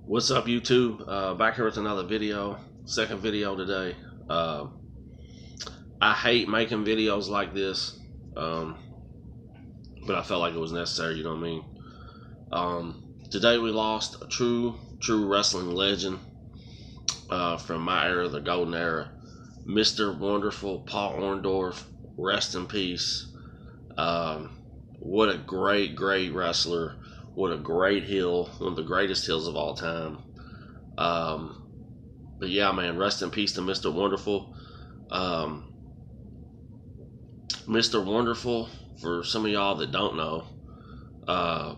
What's up, YouTube? Back here with another video, second video today. I hate making videos like this, um, but I felt like it was necessary. You know what I mean? Today we lost a true wrestling legend from my era, the golden era, Mr. Wonderful Paul Orndorff. Rest in peace. What a great wrestler. What a great heel. One of the greatest heels of all time. But yeah, man, rest in peace to Mr. Wonderful. Um, Mr. Wonderful, for some of y'all that don't know, uh,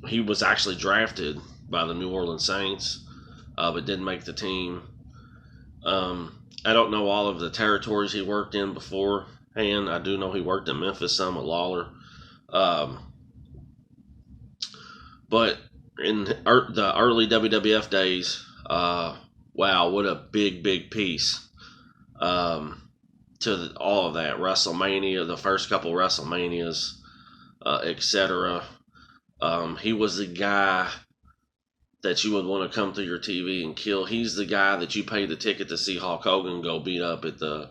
he was actually drafted by the New Orleans Saints, but didn't make the team. I don't know all of the territories he worked in beforehand. I do know he worked in Memphis some with Lawler. But in the early WWF days, wow, what a big piece to all of that. WrestleMania, the first couple WrestleManias, etc. He was the guy that you would want to come through your TV and kill. He's the guy that you paid the ticket to see Hulk Hogan go beat up at the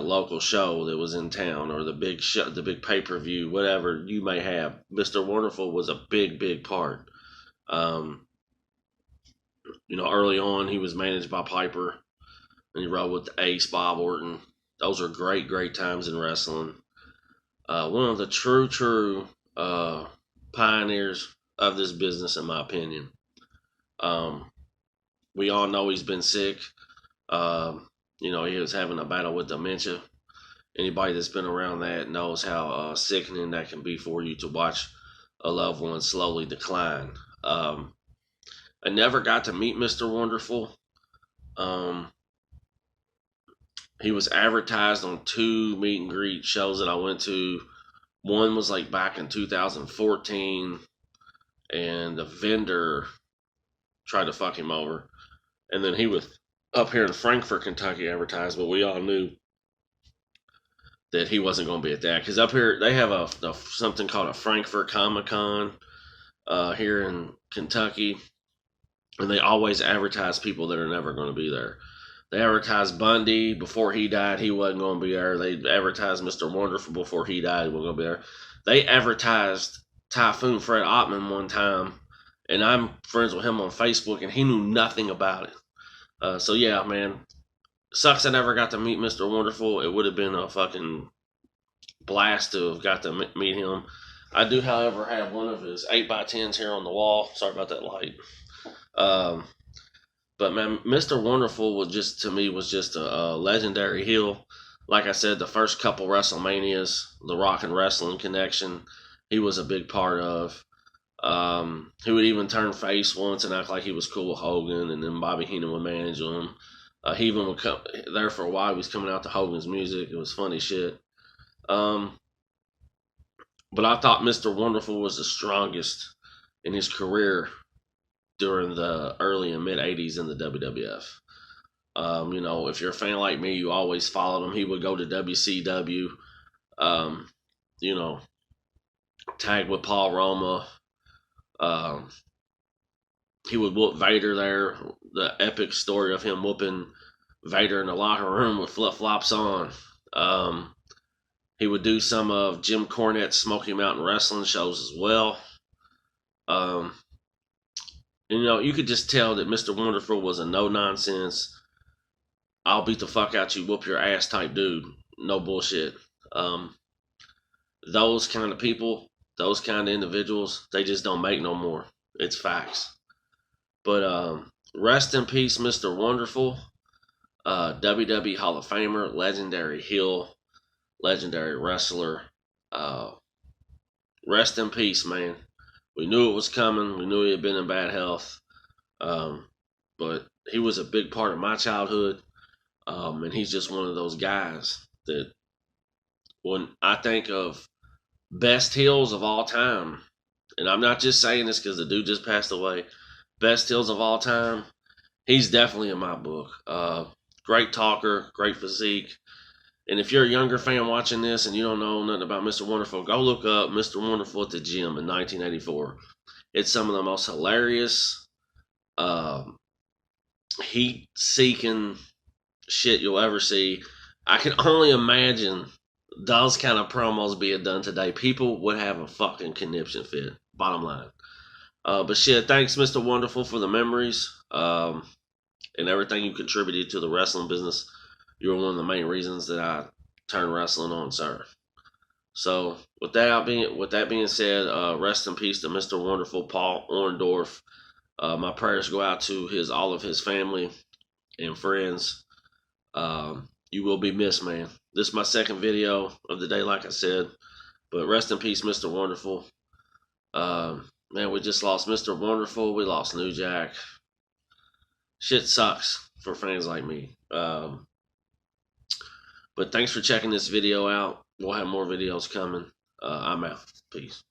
local show that was in town, or the big show, the big pay-per-view, whatever you may have. Mr. Wonderful was a big part. Early on he was managed by Piper, and he rode with Ace Bob Orton. Those are great times in wrestling. One of the true pioneers of this business, in my opinion. We all know he's been sick. He was having a battle with dementia. Anybody that's been around that knows how sickening that can be for you to watch a loved one slowly decline. I never got to meet Mr. Wonderful. He was advertised on 2 meet and greet shows that I went to. One was like back in 2014, and the vendor tried to fuck him over. And then he was up here in Frankfort, Kentucky advertised, but we all knew that he wasn't going to be at that, because up here they have something called a Frankfurt Comic Con here in Kentucky, and they always advertise people that are never going to be there. They advertised Bundy before he died; he wasn't going to be there. They advertised Mr. Wonderful before he died; he wasn't going to be there. They advertised Typhoon Fred Ottman one time, and I'm friends with him on Facebook, and he knew nothing about it. So yeah, man, sucks I never got to meet Mr. Wonderful. It would have been a fucking blast to have got to meet him. I do, however, have one of his 8x10s here on the wall. Sorry about that light. But man, Mr. Wonderful was just a legendary heel. Like I said, the first couple WrestleManias, the Rock and Wrestling connection, he was a big part of. He would even turn face once and act like he was cool with Hogan, and then Bobby Heenan would manage him. He even would come there for a while. He was coming out to Hogan's music. It was funny shit. But I thought Mr. Wonderful was the strongest in his career during the early and mid 80s in the WWF. If you're a fan like me, you always followed him. He would go to WCW, tag with Paul Roma. He would whoop Vader there. The epic story of him whooping Vader in the locker room with flip-flops on. He would do some of Jim Cornette's Smoky Mountain Wrestling shows as well. You could just tell that Mr. Wonderful was a no-nonsense, I'll beat the fuck out you, whoop your ass type dude. No bullshit. Those kind of people, those kind of individuals, they just don't make no more. It's facts. But rest in peace, Mr. Wonderful. WWE Hall of Famer, legendary heel, legendary wrestler. Rest in peace, man. We knew it was coming. We knew he had been in bad health. But he was a big part of my childhood. And he's just one of those guys that, when I think of best heels of all time, and I'm not just saying this because the dude just passed away, best heels of all time, he's definitely in my book. Great talker, great physique. And if you're a younger fan watching this and you don't know nothing about Mr. Wonderful, go look up Mr. Wonderful at the gym in 1984. It's some of the most hilarious, heat-seeking shit you'll ever see. I can only imagine those kind of promos being done today. People would have a fucking conniption fit. Bottom line. But shit, thanks, Mr. Wonderful, for the memories and everything you contributed to the wrestling business. You were one of the main reasons that I turned wrestling on, sir. So with that being said, rest in peace to Mr. Wonderful Paul Orndorff. My prayers go out to all of his family and friends. You will be missed, man. This is my second video of the day, like I said. But rest in peace, Mr. Wonderful. Man, we just lost Mr. Wonderful. We lost New Jack. Shit sucks for fans like me. But thanks for checking this video out. We'll have more videos coming. I'm out. Peace.